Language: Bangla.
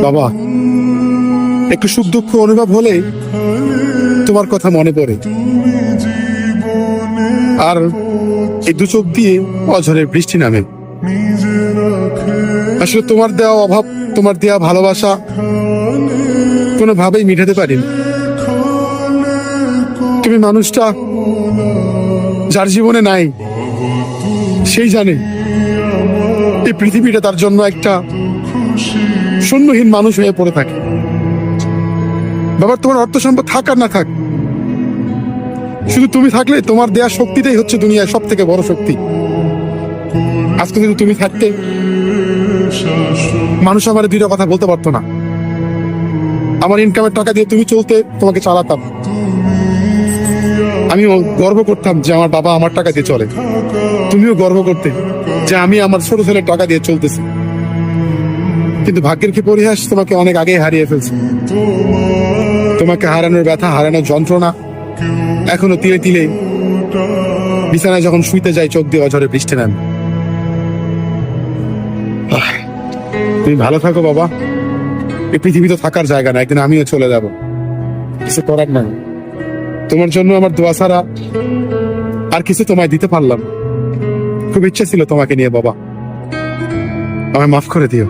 বাবা, একটু সুখ দুঃখ অনুভব হলে তোমার কথা মনে পড়ে, আর এই দু চোখ দিয়ে অঝরের বৃষ্টি নামে। আসলে তোমার দেওয়া অভাব, তোমার দেওয়া ভালোবাসা কোনোভাবেই মিটাতে পারিনি। তুমি মানুষটা যার জীবনে নাই, সেই জানে এই পৃথিবীটা তার জন্য একটা শূন্যহীন মানুষ হয়ে পড়ে থাকে। বাবা, তোমার অর্থ সম্পদ থাক আর না থাক, শুধু তুমি থাকলে তোমার দেয়া শক্তিটাই হচ্ছে দুনিয়ার সব থেকে বড় শক্তি। আজকে যদি তুমি থাকতে, মানুষ আমার দুইটা কথা বলতে পারতো না। আমার ইনকামের টাকা দিয়ে তুমি চলতে, তোমাকে চালাতাম, আমিও গর্ব করতাম যে আমার বাবা আমার টাকা দিয়ে চলে। তুমিও গর্ব করতে যে আমি আমার ছোট ছেলের টাকা দিয়ে চলতেছি। কিন্তু ভাগ্যের কি পরিহাস, তোমাকে অনেক আগে হারিয়ে ফেলছি। তোমাকে হারানোর ব্যথা, হারানোর যন্ত্রণা এখনো তিলে তিলে বিছানায় যখন শুইতে যাই, চোখ দিয়ে অঝরে বৃষ্টি নামে। তুমি ভালো থাকো বাবা। এই পৃথিবী তো থাকার জায়গা না, একদিন আমিও চলে যাব, কিছু করার নাই। তোমার জন্য আমার দোয়া ছাড়া আর কিছু তোমায় দিতে পারলাম। খুব ইচ্ছে ছিল তোমাকে নিয়ে বাবা, আমায় মাফ করে দিও।